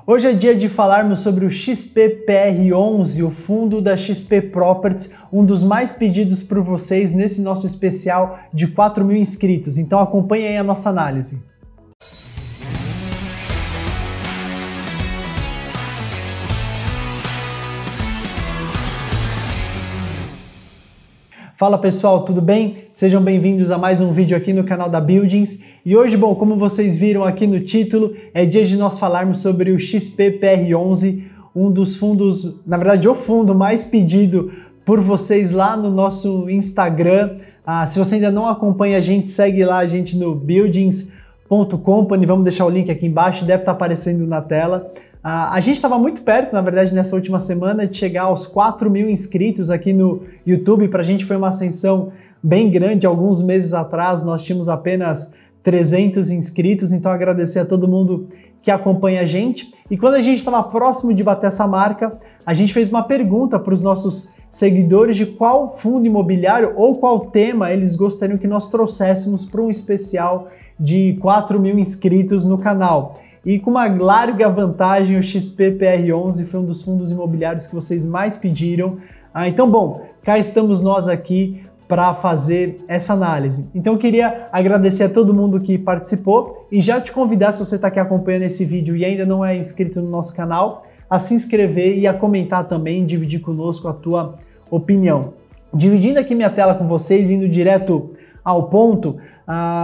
Hoje é dia de falarmos sobre o XPPR11, o fundo da XP Properties, um dos mais pedidos por vocês nesse nosso especial de 4.000 inscritos. Então acompanhe aí a nossa análise. Fala pessoal, tudo bem? Sejam bem-vindos a mais um vídeo aqui no canal da Buildings. E hoje, bom, como vocês viram aqui no título, é dia de nós falarmos sobre o XPPR11, um dos fundos, na verdade o fundo mais pedido por vocês lá no nosso Instagram. Se você ainda não acompanha a gente, segue lá a gente no buildings.company, vamos deixar o link aqui embaixo, deve estar aparecendo na tela. A gente estava muito perto, na verdade, nessa última semana, de chegar aos 4.000 inscritos aqui no YouTube. Para a gente foi uma ascensão bem grande. Alguns meses atrás nós tínhamos apenas 300 inscritos, então agradecer a todo mundo que acompanha a gente. E quando a gente estava próximo de bater essa marca, a gente fez uma pergunta para os nossos seguidores de qual fundo imobiliário ou qual tema eles gostariam que nós trouxéssemos para um especial de 4.000 inscritos no canal. E com uma larga vantagem, o XPPR11 foi um dos fundos imobiliários que vocês mais pediram. Então, bom, cá estamos nós aqui para fazer essa análise. Então, eu queria agradecer a todo mundo que participou e já te convidar, se você está aqui acompanhando esse vídeo e ainda não é inscrito no nosso canal, a se inscrever e a comentar também, dividir conosco a tua opinião. Dividindo aqui minha tela com vocês, indo direto ao ponto,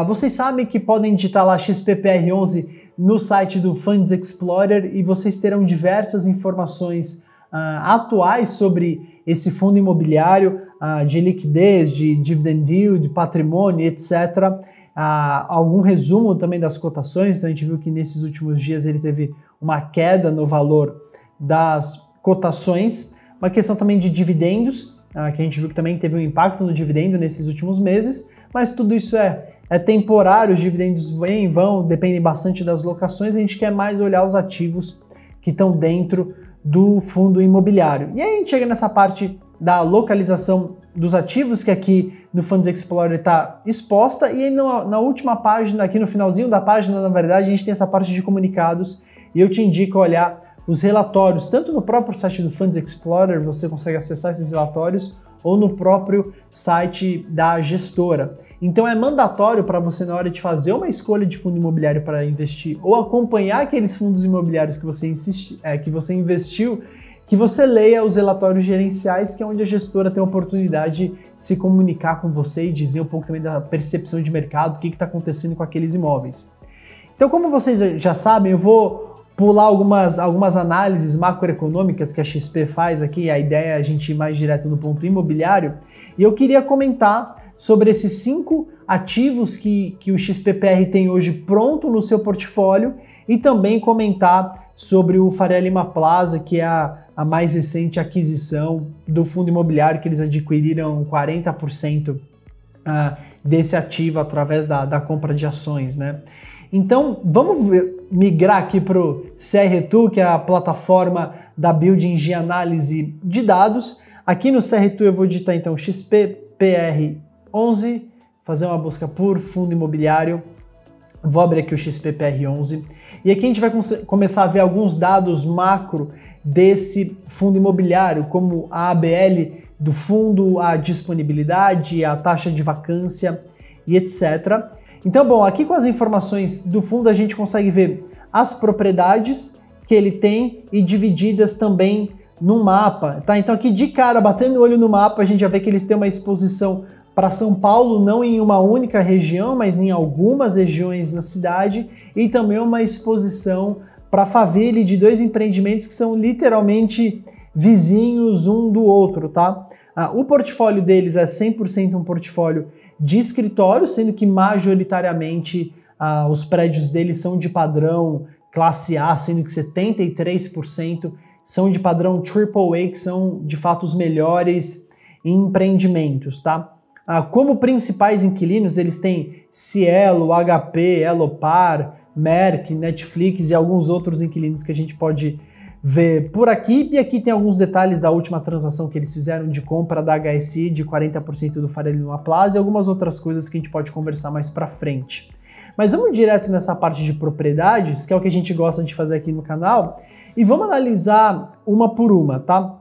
vocês sabem que podem digitar lá XPPR11 no site do Funds Explorer e vocês terão diversas informações atuais sobre esse fundo imobiliário, de liquidez, de dividend yield, de patrimônio, etc. Algum resumo também das cotações, então a gente viu que nesses últimos dias ele teve uma queda no valor das cotações, uma questão também de dividendos, que a gente viu que também teve um impacto no dividendo nesses últimos meses, mas tudo isso é temporário, os dividendos vêm e vão, dependem bastante das locações, a gente quer mais olhar os ativos que estão dentro do fundo imobiliário. E aí a gente chega nessa parte da localização dos ativos, que aqui no Funds Explorer está exposta, e aí na última página, aqui no finalzinho da página, na verdade, a gente tem essa parte de comunicados, e eu te indico a olhar os relatórios, tanto no próprio site do Funds Explorer, você consegue acessar esses relatórios, ou no próprio site da gestora. Então é mandatório para você, na hora de fazer uma escolha de fundo imobiliário para investir ou acompanhar aqueles fundos imobiliários que você investiu, que você leia os relatórios gerenciais, que é onde a gestora tem a oportunidade de se comunicar com você e dizer um pouco também da percepção de mercado, o que está acontecendo com aqueles imóveis. Então, como vocês já sabem, eu vou pular algumas análises macroeconômicas que a XP faz aqui, a ideia é a gente ir mais direto no ponto imobiliário, e eu queria comentar sobre esses 5 ativos que o XPPR tem hoje pronto no seu portfólio e também comentar sobre o Faria Lima Plaza, que é a mais recente aquisição do fundo imobiliário, que eles adquiriram 40% desse ativo através da compra de ações, né? Então, vamos migrar aqui para o CRTool, que é a plataforma da Buildings de análise de dados. Aqui no CRTool eu vou digitar então XPPR11, fazer uma busca por fundo imobiliário. Vou abrir aqui o XPPR11. E aqui a gente vai começar a ver alguns dados macro desse fundo imobiliário, como a ABL do fundo, a disponibilidade, a taxa de vacância e etc. Então, bom, aqui com as informações do fundo a gente consegue ver as propriedades que ele tem e divididas também no mapa, tá? Então aqui de cara, batendo o olho no mapa, a gente já vê que eles têm uma exposição para São Paulo, não em uma única região, mas em algumas regiões na cidade, e também uma exposição para Faville de 2 empreendimentos que são literalmente vizinhos um do outro, tá? O portfólio deles é 100% um portfólio de escritório, sendo que majoritariamente os prédios deles são de padrão classe A, sendo que 73% são de padrão AAA, que são de fato os melhores empreendimentos, tá? Como principais inquilinos, eles têm Cielo, HP, Elopar, Merck, Netflix e alguns outros inquilinos que a gente pode ver por aqui. E aqui tem alguns detalhes da última transação que eles fizeram de compra da HSI de 40% do Faria Lima Plaza e algumas outras coisas que a gente pode conversar mais para frente. Mas vamos direto nessa parte de propriedades, que é o que a gente gosta de fazer aqui no canal, e vamos analisar uma por uma, tá?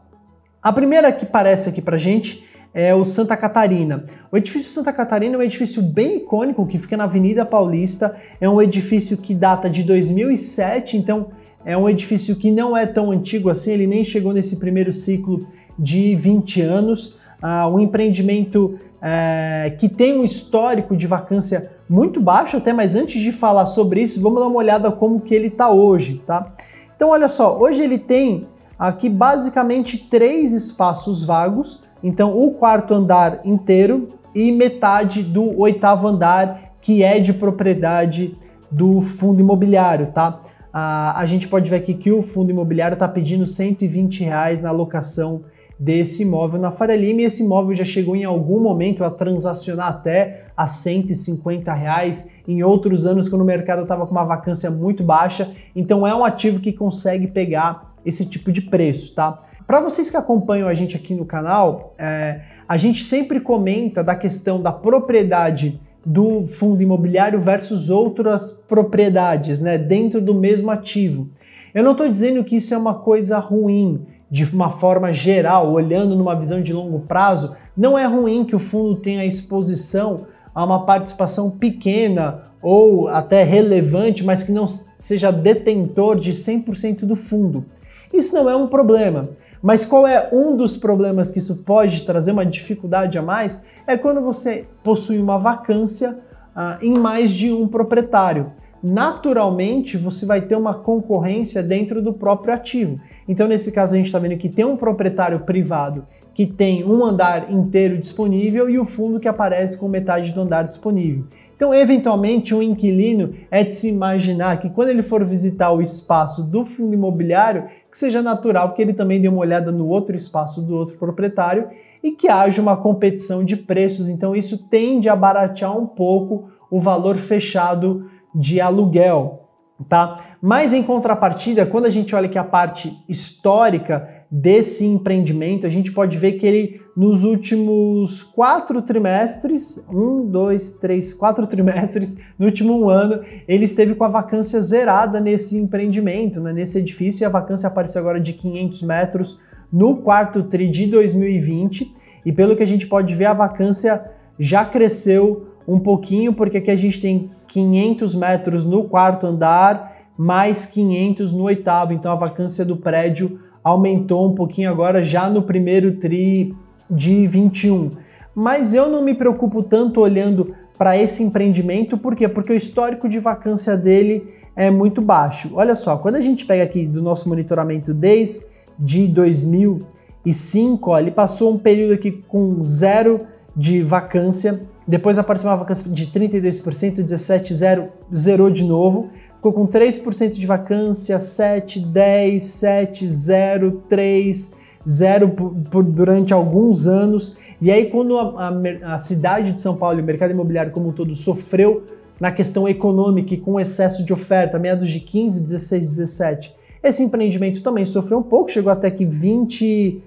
A primeira que parece aqui pra gente é o Santa Catarina. O edifício Santa Catarina é um edifício bem icônico que fica na Avenida Paulista, é um edifício que data de 2007, então é um edifício que não é tão antigo assim, ele nem chegou nesse primeiro ciclo de 20 anos, um empreendimento que tem um histórico de vacância muito baixo até, mas antes de falar sobre isso, vamos dar uma olhada como que ele está hoje, tá? Então olha só, hoje ele tem aqui basicamente 3 espaços vagos, então o 4º andar inteiro e metade do 8º andar, que é de propriedade do fundo imobiliário, tá? A gente pode ver aqui que o fundo imobiliário está pedindo R$120 na locação desse imóvel na Faria Lima, e esse imóvel já chegou em algum momento a transacionar até a R$150 em outros anos, quando o mercado estava com uma vacância muito baixa, então é um ativo que consegue pegar esse tipo de preço, tá? Para vocês que acompanham a gente aqui no canal, a gente sempre comenta da questão da propriedade do fundo imobiliário versus outras propriedades, né, dentro do mesmo ativo. Eu não estou dizendo que isso é uma coisa ruim, de uma forma geral, olhando numa visão de longo prazo, não é ruim que o fundo tenha exposição a uma participação pequena ou até relevante, mas que não seja detentor de 100% do fundo. Isso não é um problema. Mas qual é um dos problemas que isso pode trazer uma dificuldade a mais? É quando você possui uma vacância em mais de um proprietário. Naturalmente, você vai ter uma concorrência dentro do próprio ativo. Então, nesse caso, a gente está vendo que tem um proprietário privado que tem um andar inteiro disponível e o fundo que aparece com metade do andar disponível. Então, eventualmente, um inquilino é de se imaginar que quando ele for visitar o espaço do fundo imobiliário, que seja natural que ele também dê uma olhada no outro espaço do outro proprietário e que haja uma competição de preços. Então, isso tende a baratear um pouco o valor fechado de aluguel, tá? Mas em contrapartida, quando a gente olha aqui a parte histórica desse empreendimento, a gente pode ver que ele, nos últimos 4 trimestres, 4 trimestres, no último ano, ele esteve com a vacância zerada nesse empreendimento, né, nesse edifício, e a vacância apareceu agora de 500 metros no 4º tri de 2020, e pelo que a gente pode ver, a vacância já cresceu um pouquinho, porque aqui a gente tem 500 metros no 4º andar, mais 500 no 8º, então a vacância do prédio aumentou um pouquinho agora já no primeiro tri de 21. Mas eu não me preocupo tanto olhando para esse empreendimento, por quê? Porque o histórico de vacância dele é muito baixo. Olha só, quando a gente pega aqui do nosso monitoramento desde 2005, ó, ele passou um período aqui com 0 de vacância, depois apareceu uma vacância de 32%, 17, 0, zerou de novo, ficou com 3% de vacância, 7, 10, 7, 0, 3, 0 durante alguns anos. E aí quando a cidade de São Paulo e o mercado imobiliário como um todo sofreu na questão econômica e com excesso de oferta, meados de 15, 16, 17, esse empreendimento também sofreu um pouco, chegou até que 24%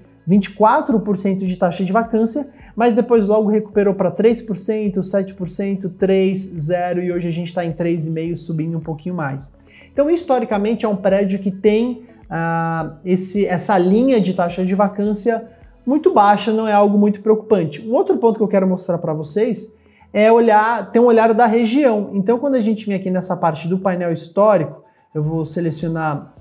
de taxa de vacância, mas depois logo recuperou para 3%, 7%, 3%, 0% e hoje a gente está em 3,5%, subindo um pouquinho mais. Então, historicamente, é um prédio que tem essa linha de taxa de vacância muito baixa, não é algo muito preocupante. Um outro ponto que eu quero mostrar para vocês é ter um olhar da região. Então, quando a gente vem aqui nessa parte do painel histórico, eu vou selecionar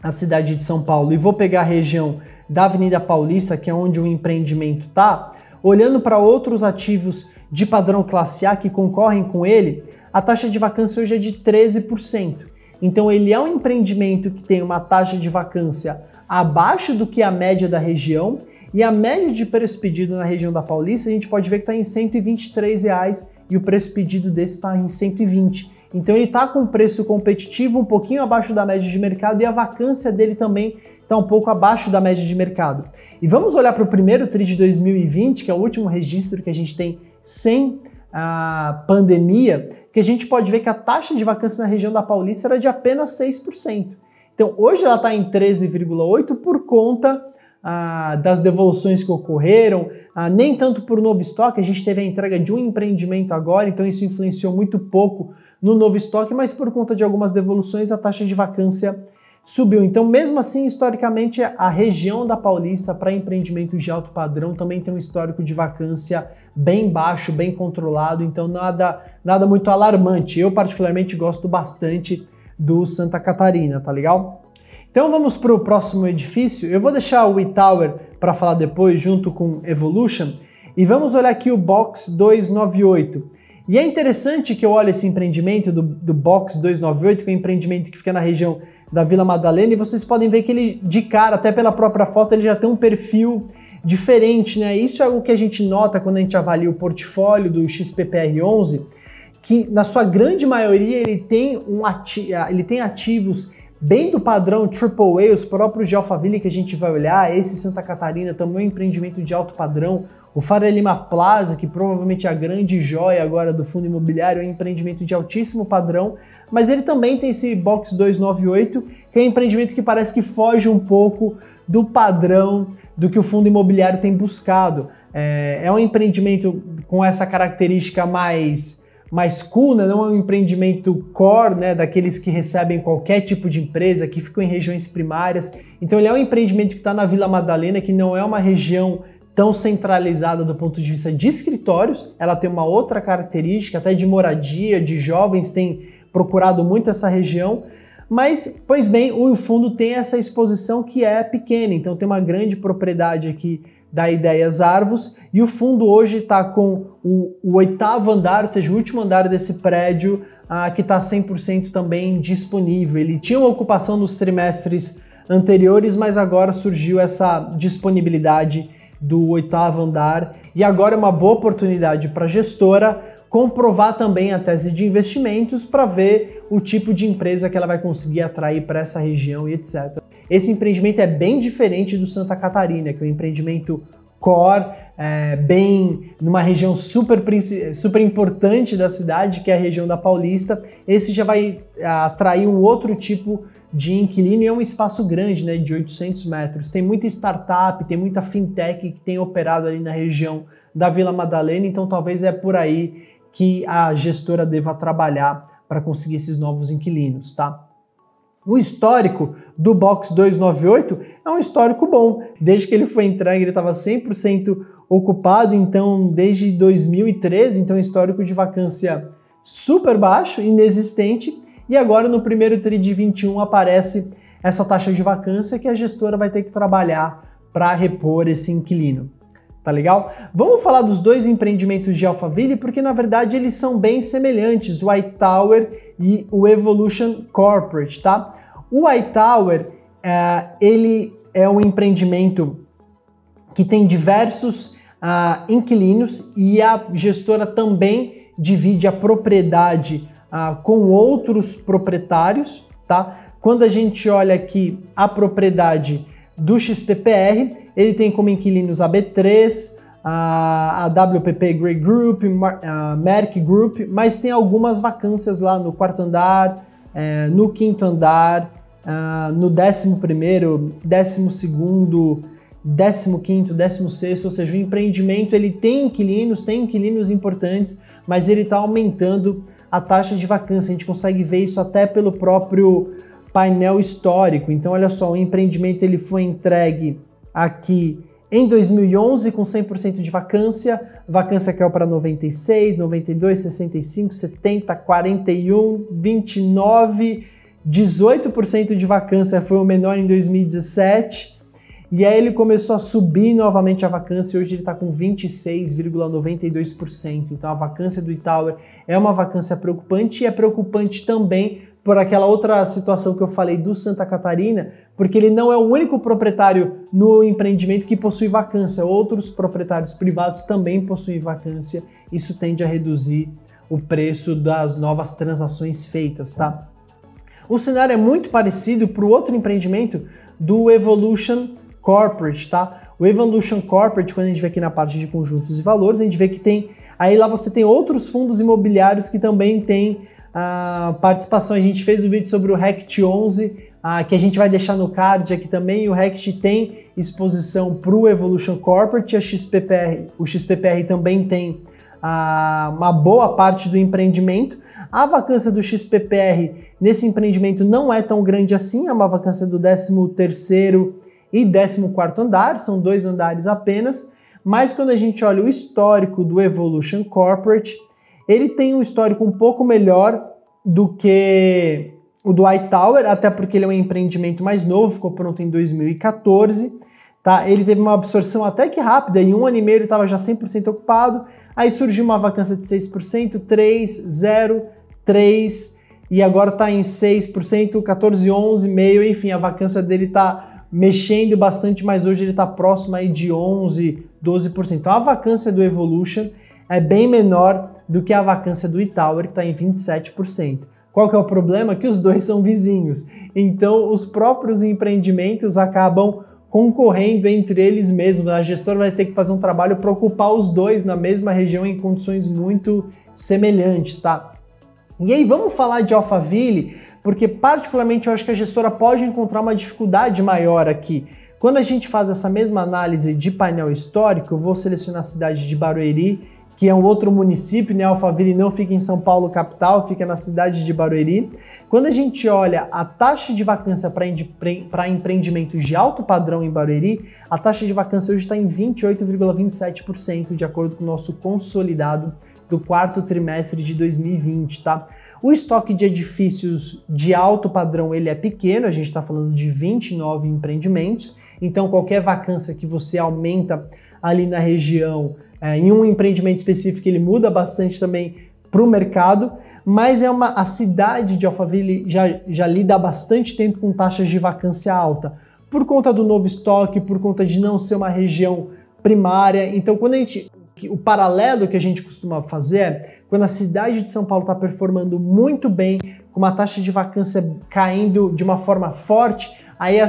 a cidade de São Paulo e vou pegar a região da Avenida Paulista, que é onde o empreendimento está. Olhando para outros ativos de padrão classe A que concorrem com ele, a taxa de vacância hoje é de 13%. Então ele é um empreendimento que tem uma taxa de vacância abaixo do que a média da região, e a média de preço pedido na região da Paulista a gente pode ver que está em R$123 e o preço pedido desse está em 120. Então ele está com um preço competitivo um pouquinho abaixo da média de mercado e a vacância dele também está um pouco abaixo da média de mercado. E vamos olhar para o primeiro TRI de 2020, que é o último registro que a gente tem sem a pandemia, que a gente pode ver que a taxa de vacância na região da Paulista era de apenas 6%. Então hoje ela está em 13,8% por conta das devoluções que ocorreram, nem tanto por novo estoque, a gente teve a entrega de um empreendimento agora, então isso influenciou muito pouco no novo estoque, mas por conta de algumas devoluções a taxa de vacância subiu. Então, mesmo assim, historicamente, a região da Paulista para empreendimentos de alto padrão também tem um histórico de vacância bem baixo, bem controlado, então nada muito alarmante. Eu particularmente gosto bastante do Santa Catarina, tá legal? Então vamos para o próximo edifício. Eu vou deixar o eTower para falar depois, junto com Evolution, e vamos olhar aqui o Box 298. E é interessante que eu olhe esse empreendimento do Box 298, que é um empreendimento que fica na região da Vila Madalena, e vocês podem ver que ele, de cara, até pela própria foto, ele já tem um perfil diferente, né? Isso é algo que a gente nota quando a gente avalia o portfólio do XPPR11, que na sua grande maioria ele tem ativos bem do padrão AAA, os próprios de Alphaville que a gente vai olhar, esse Santa Catarina também é um empreendimento de alto padrão, o Faria Lima Plaza, que provavelmente é a grande joia agora do fundo imobiliário, é um empreendimento de altíssimo padrão, mas ele também tem esse Box 298, que é um empreendimento que parece que foge um pouco do padrão do que o fundo imobiliário tem buscado. É um empreendimento com essa característica mais cool, né? Não é um empreendimento core, né? Daqueles que recebem qualquer tipo de empresa, que ficam em regiões primárias. Então ele é um empreendimento que está na Vila Madalena, que não é uma região tão centralizada do ponto de vista de escritórios, ela tem uma outra característica, até de moradia, de jovens têm procurado muito essa região, mas, pois bem, o fundo tem essa exposição que é pequena, então tem uma grande propriedade aqui da Ideias Arvos, e o fundo hoje está com o 8º andar, ou seja, o último andar desse prédio, que está 100% também disponível. Ele tinha uma ocupação nos trimestres anteriores, mas agora surgiu essa disponibilidade do 8º andar, e agora é uma boa oportunidade para a gestora comprovar também a tese de investimentos para ver o tipo de empresa que ela vai conseguir atrair para essa região e etc. Esse empreendimento é bem diferente do Santa Catarina, que é um empreendimento core, bem numa região super importante da cidade, que é a região da Paulista. Esse já vai atrair um outro tipo de inquilino e é um espaço grande, né, de 800 metros. Tem muita startup, tem muita fintech que tem operado ali na região da Vila Madalena, então talvez é por aí que a gestora deva trabalhar para conseguir esses novos inquilinos, tá? O histórico do Box 298 é um histórico bom. Desde que ele foi entregue, ele estava 100% ocupado, então desde 2013, então histórico de vacância super baixo, inexistente, e agora no primeiro TRI de 21 aparece essa taxa de vacância que a gestora vai ter que trabalhar para repor esse inquilino. Tá legal? Vamos falar dos dois empreendimentos de Alphaville, porque na verdade eles são bem semelhantes, o iTower e o Evolution Corporate, tá? O iTower, ele é um empreendimento que tem diversos inquilinos e a gestora também divide a propriedade com outros proprietários, tá? Quando a gente olha aqui a propriedade do XPPR, ele tem como inquilinos a B3, a WPP Grey Group, a Merck Group, mas tem algumas vacâncias lá no 4º andar, no 5º andar, no 11º, 12º, 15º, 16º, ou seja, o empreendimento ele tem inquilinos importantes, mas ele está aumentando a taxa de vacância. A gente consegue ver isso até pelo próprio painel histórico. Então, olha só, o empreendimento ele foi entregue aqui em 2011 com 100% de vacância caiu para 96, 92, 65, 70, 41, 29, 18% de vacância foi o menor em 2017, e aí ele começou a subir novamente a vacância, e hoje ele está com 26,92%. Então a vacância do iTower é uma vacância preocupante, e é preocupante também por aquela outra situação que eu falei do Santa Catarina, porque ele não é o único proprietário no empreendimento que possui vacância, outros proprietários privados também possuem vacância, isso tende a reduzir o preço das novas transações feitas, tá? O cenário é muito parecido para o outro empreendimento do Evolution Corporate, tá? O Evolution Corporate, quando a gente vê aqui na parte de conjuntos e valores, a gente vê que tem, aí lá você tem outros fundos imobiliários que também têm participação. A gente fez um vídeo sobre o RECT11, que a gente vai deixar no card aqui também. O RECT tem exposição para o Evolution Corporate, o XPPR também tem uma boa parte do empreendimento, A vacância do XPPR nesse empreendimento não é tão grande assim, é uma vacância do 13º e 14º andar, são 2 andares apenas, mas quando a gente olha o histórico do Evolution Corporate, ele tem um histórico um pouco melhor do que o do iTower, até porque ele é um empreendimento mais novo, ficou pronto em 2014, tá? Ele teve uma absorção até que rápida, em 1 ano e meio ele estava já 100% ocupado, aí surgiu uma vacância de 6%, 3%, 0%, 3%, e agora está em 6%, 14%, 11,5%, enfim, a vacância dele está mexendo bastante, mas hoje ele está próximo aí de 11%, 12%. Então a vacância do Evolution é bem menor do que a vacância do iTower, que está em 27%. Qual que é o problema? Que os dois são vizinhos. Então os próprios empreendimentos acabam concorrendo entre eles mesmos. A gestora vai ter que fazer um trabalho para ocupar os dois na mesma região em condições muito semelhantes, tá? E aí vamos falar de Alphaville, porque particularmente eu acho que a gestora pode encontrar uma dificuldade maior aqui. Quando a gente faz essa mesma análise de painel histórico, eu vou selecionar a cidade de Barueri, que é um outro município, né? Alphaville não fica em São Paulo capital, fica na cidade de Barueri. Quando a gente olha a taxa de vacância para empreendimentos de alto padrão em Barueri, a taxa de vacância hoje está em 28,27%, de acordo com o nosso consolidado do 4º trimestre de 2020, tá? O estoque de edifícios de alto padrão ele é pequeno, a gente está falando de 29 empreendimentos, então qualquer vacância que você aumenta ali na região, em um empreendimento específico, ele muda bastante também para o mercado, mas a cidade de Alphaville já lida há bastante tempo com taxas de vacância alta, por conta do novo estoque, por conta de não ser uma região primária. Então o paralelo que a gente costuma fazer é quando a cidade de São Paulo está performando muito bem, com uma taxa de vacância caindo de uma forma forte, aí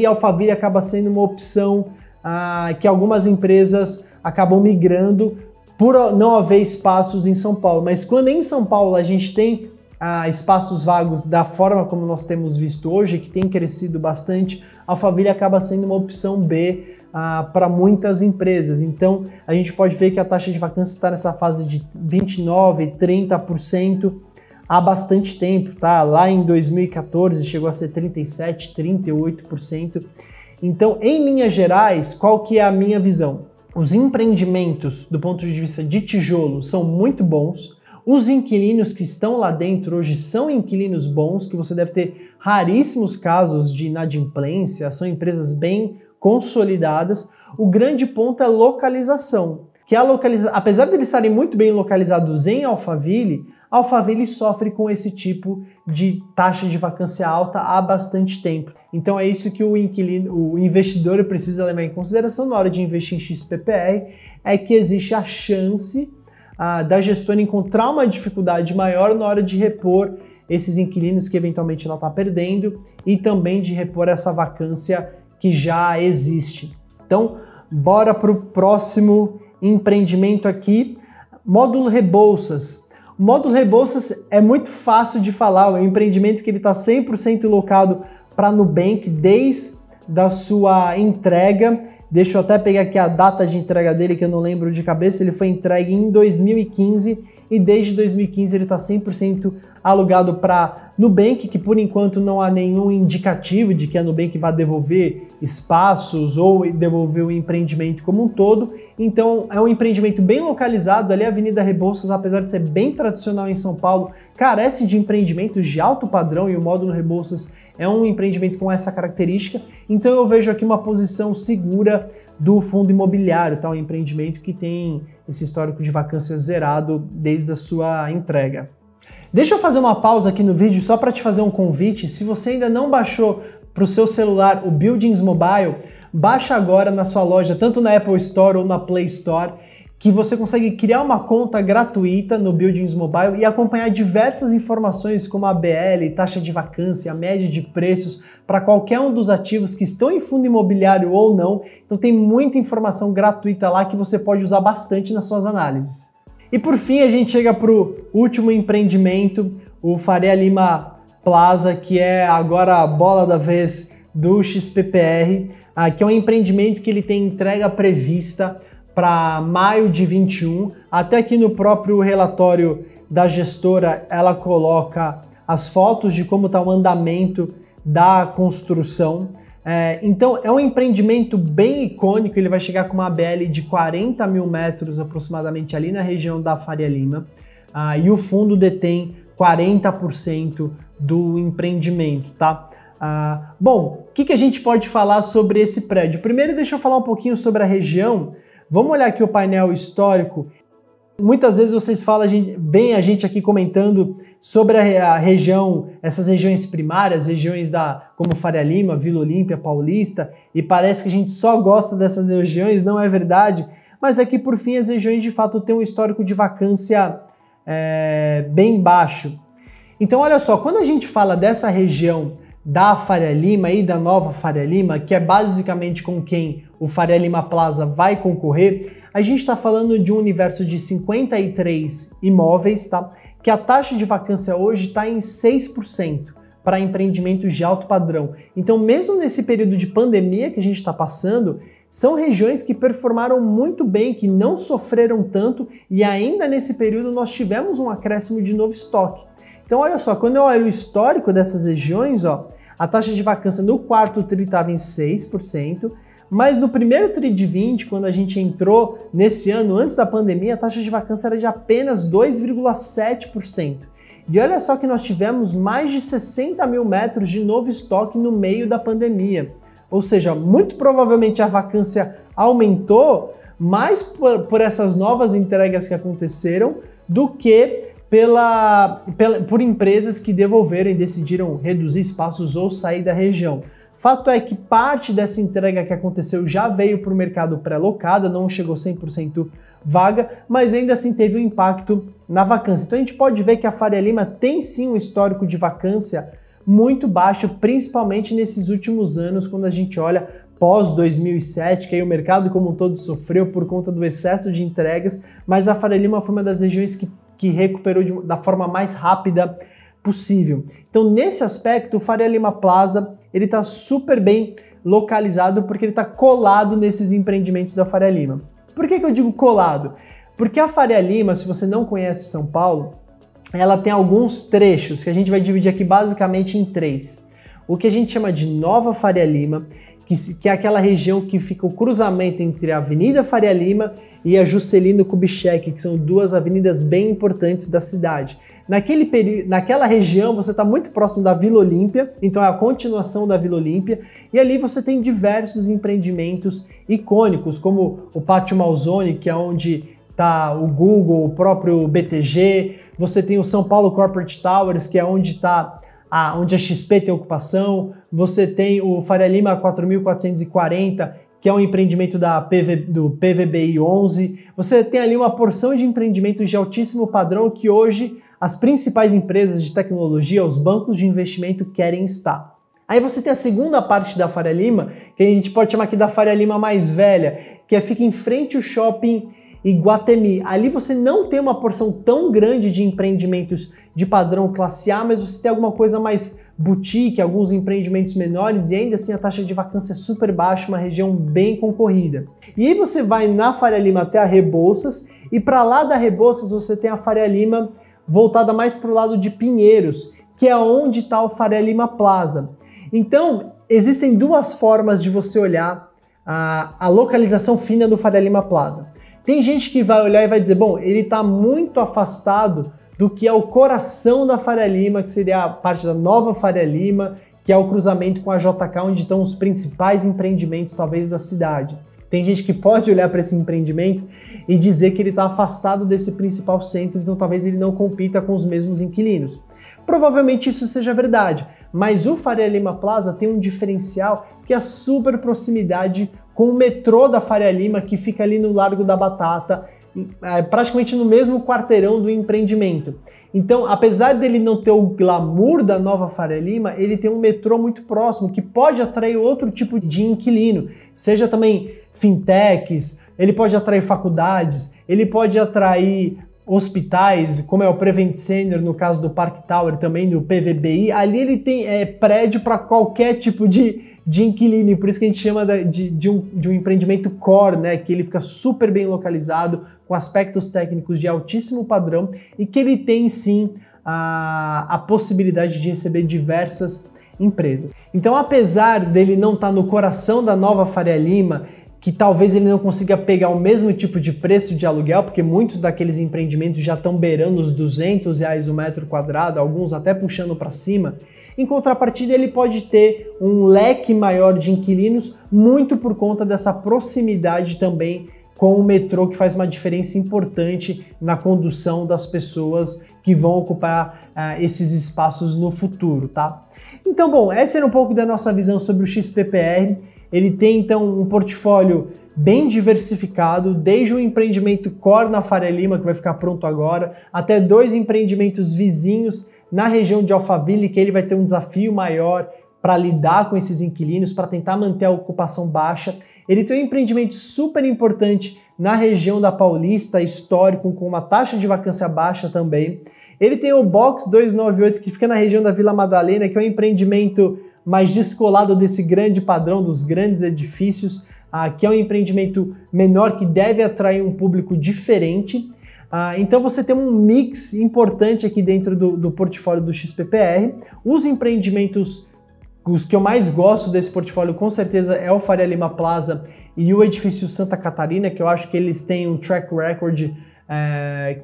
Alphaville acaba sendo uma opção que algumas empresas acabam migrando por não haver espaços em São Paulo. Mas quando em São Paulo a gente tem espaços vagos da forma como nós temos visto hoje, que tem crescido bastante, Alphaville acaba sendo uma opção B para muitas empresas. Então a gente pode ver que a taxa de vacância está nessa fase de 29%, 30% há bastante tempo, tá? Lá em 2014 chegou a ser 37%, 38%. Então, em linhas gerais, qual que é a minha visão? Os empreendimentos, do ponto de vista de tijolo, são muito bons. Os inquilinos que estão lá dentro hoje são inquilinos bons, que você deve ter raríssimos casos de inadimplência, são empresas bem consolidadas. O grande ponto é localização. Apesar de eles estarem muito bem localizados em Alphaville, Alphaville sofre com esse tipo de taxa de vacância alta há bastante tempo. Então é isso que o investidor precisa levar em consideração na hora de investir em XPPR, é que existe a chance da gestora encontrar uma dificuldade maior na hora de repor esses inquilinos que eventualmente ela está perdendo e também de repor essa vacância que já existe. Então, bora para o próximo empreendimento aqui, Módulo Rebouças. O Módulo Rebouças é muito fácil de falar, é um empreendimento que ele está 100% locado para Nubank desde a sua entrega. Deixa eu até pegar aqui a data de entrega dele, que eu não lembro de cabeça. Ele foi entregue em 2015 e desde 2015 ele está 100% alugado para Nubank, que por enquanto não há nenhum indicativo de que a Nubank vai devolver espaços ou devolver o empreendimento como um todo. Então é um empreendimento bem localizado ali, a Avenida Rebouças, apesar de ser bem tradicional em São Paulo, carece de empreendimentos de alto padrão e o Módulo Rebouças é um empreendimento com essa característica. Então eu vejo aqui uma posição segura do fundo imobiliário, tá? Um empreendimento que tem esse histórico de vacância zerado desde a sua entrega. Deixa eu fazer uma pausa aqui no vídeo só para te fazer um convite. Se você ainda não baixou para o seu celular o Buildings Mobile, baixa agora na sua loja, tanto na Apple Store ou na Play Store, que você consegue criar uma conta gratuita no Buildings Mobile e acompanhar diversas informações como a BL, taxa de vacância, a média de preços para qualquer um dos ativos que estão em fundo imobiliário ou não. Então tem muita informação gratuita lá que você pode usar bastante nas suas análises. E por fim a gente chega para o último empreendimento, o Faria Lima Plaza, que é agora a bola da vez do XPPR, que é um empreendimento que ele tem entrega prevista para maio de 21. Até aqui no próprio relatório da gestora, ela coloca as fotos de como está o andamento da construção. Então é um empreendimento bem icônico, ele vai chegar com uma ABL de 40 mil metros aproximadamente ali na região da Faria Lima, e o fundo detém 40% do empreendimento, tá? Bom, o que a gente pode falar sobre esse prédio? Primeiro deixa eu falar um pouquinho sobre a região. Vamos olhar aqui o painel histórico. Muitas vezes vocês falam, vem a gente aqui comentando sobre a região, essas regiões primárias, regiões como Faria Lima, Vila Olímpia, Paulista, e parece que a gente só gosta dessas regiões, não é verdade? Mas aqui, por fim, as regiões de fato têm um histórico de vacância bem baixo. Então, olha só, quando a gente fala dessa região da Faria Lima e da nova Faria Lima, que é basicamente com quem o Faria Lima Plaza vai concorrer, a gente está falando de um universo de 53 imóveis, tá? Que a taxa de vacância hoje está em 6% para empreendimentos de alto padrão. Então, mesmo nesse período de pandemia que a gente está passando, são regiões que performaram muito bem, que não sofreram tanto, e ainda nesse período nós tivemos um acréscimo de novo estoque. Então, olha só, quando eu olho o histórico dessas regiões, a taxa de vacância no quarto tri estava em 6%, mas no primeiro tri de 20, quando a gente entrou nesse ano, antes da pandemia, a taxa de vacância era de apenas 2,7%. E olha só que nós tivemos mais de 60 mil metros de novo estoque no meio da pandemia. Ou seja, muito provavelmente a vacância aumentou mais por essas novas entregas que aconteceram do que por empresas que devolveram e decidiram reduzir espaços ou sair da região. Fato é que parte dessa entrega que aconteceu já veio para o mercado pré-locada, não chegou 100% vaga, mas ainda assim teve um impacto na vacância. Então a gente pode ver que a Faria Lima tem sim um histórico de vacância muito baixo, principalmente nesses últimos anos, quando a gente olha pós 2007, que aí o mercado como um todo sofreu por conta do excesso de entregas, mas a Faria Lima foi uma das regiões que recuperou da forma mais rápida possível. Então, nesse aspecto, o Faria Lima Plaza ele está super bem localizado porque ele está colado nesses empreendimentos da Faria Lima. Por que eu digo colado? Porque a Faria Lima, se você não conhece São Paulo, ela tem alguns trechos que a gente vai dividir aqui basicamente em 3. O que a gente chama de Nova Faria Lima, que é aquela região que fica o cruzamento entre a Avenida Faria Lima e a Juscelino Kubitschek, que são duas avenidas bem importantes da cidade. Naquela região você está muito próximo da Vila Olímpia, então é a continuação da Vila Olímpia, e ali você tem diversos empreendimentos icônicos, como o Pátio Malzone, que é onde está o Google, o próprio BTG, você tem o São Paulo Corporate Towers, que é onde a XP tem ocupação, você tem o Faria Lima 4440, que é um empreendimento do PVBI 11, você tem ali uma porção de empreendimentos de altíssimo padrão que hoje as principais empresas de tecnologia, os bancos de investimento querem estar. Aí você tem a segunda parte da Faria Lima, que a gente pode chamar aqui da Faria Lima mais velha, que fica em frente ao shopping Iguatemi. Ali você não tem uma porção tão grande de empreendimentos de padrão classe A, mas você tem alguma coisa mais boutique, alguns empreendimentos menores, e ainda assim a taxa de vacância é super baixa, uma região bem concorrida. E aí você vai na Faria Lima até a Rebouças, e para lá da Rebouças você tem a Faria Lima voltada mais para o lado de Pinheiros, que é onde está o Faria Lima Plaza. Então, existem duas formas de você olhar a localização fina do Faria Lima Plaza. Tem gente que vai olhar e vai dizer, bom, ele está muito afastado do que é o coração da Faria Lima, que seria a parte da nova Faria Lima, que é o cruzamento com a JK, onde estão os principais empreendimentos, talvez, da cidade. Tem gente que pode olhar para esse empreendimento e dizer que ele está afastado desse principal centro, então talvez ele não compita com os mesmos inquilinos. Provavelmente isso seja verdade, mas o Faria Lima Plaza tem um diferencial que é a super proximidade com o metrô da Faria Lima, que fica ali no Largo da Batata, praticamente no mesmo quarteirão do empreendimento. Então, apesar dele não ter o glamour da nova Faria Lima, ele tem um metrô muito próximo, que pode atrair outro tipo de inquilino, seja também fintechs, ele pode atrair faculdades, ele pode atrair hospitais, como é o Prevent Senior, no caso do Park Tower, também do PVBI. Ali ele tem prédio para qualquer tipo de inquilino, e por isso que a gente chama de um empreendimento core, né, que ele fica super bem localizado, com aspectos técnicos de altíssimo padrão e que ele tem sim a possibilidade de receber diversas empresas. Então, apesar dele não estar no coração da Nova Faria Lima, que talvez ele não consiga pegar o mesmo tipo de preço de aluguel, porque muitos daqueles empreendimentos já estão beirando os R$200 o metro quadrado, alguns até puxando para cima, em contrapartida ele pode ter um leque maior de inquilinos, muito por conta dessa proximidade também com o metrô, que faz uma diferença importante na condução das pessoas que vão ocupar esses espaços no futuro, tá? Então, bom, essa era um pouco da nossa visão sobre o XPPR. Ele tem, então, um portfólio bem diversificado, desde o empreendimento core na Faria Lima, que vai ficar pronto agora, até 2 empreendimentos vizinhos na região de Alphaville, que ele vai ter um desafio maior para lidar com esses inquilinos, para tentar manter a ocupação baixa. Ele tem um empreendimento super importante na região da Paulista, histórico, com uma taxa de vacância baixa também. Ele tem o Box 298, que fica na região da Vila Madalena, que é um empreendimento mais descolado desse grande padrão dos grandes edifícios, que é um empreendimento menor que deve atrair um público diferente. Então você tem um mix importante aqui dentro do portfólio do XPPR. Os empreendimentos, os que eu mais gosto desse portfólio com certeza é o Faria Lima Plaza e o edifício Santa Catarina, que eu acho que eles têm um track record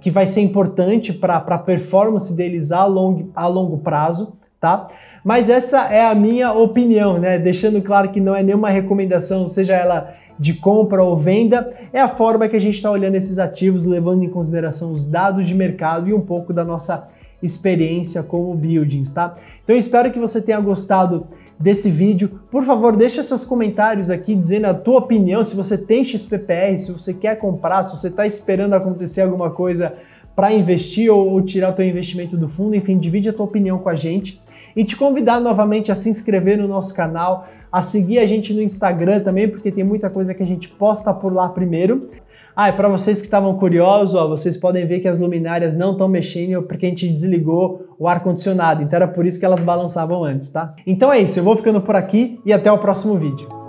que vai ser importante para a performance deles a longo prazo, tá? Mas essa é a minha opinião, né? Deixando claro que não é nenhuma recomendação, seja ela de compra ou venda, é a forma que a gente está olhando esses ativos, levando em consideração os dados de mercado e um pouco da nossa experiência como buildings, tá? Então eu espero que você tenha gostado desse vídeo. Por favor, deixa seus comentários aqui dizendo a tua opinião, se você tem XPPR, se você quer comprar, se você está esperando acontecer alguma coisa para investir ou tirar o teu investimento do fundo, enfim, divide a tua opinião com a gente. E te convidar novamente a se inscrever no nosso canal, a seguir a gente no Instagram também, porque tem muita coisa que a gente posta por lá primeiro. E para vocês que estavam curiosos, vocês podem ver que as luminárias não estão mexendo porque a gente desligou o ar-condicionado, então era por isso que elas balançavam antes, tá? Então é isso, eu vou ficando por aqui e até o próximo vídeo.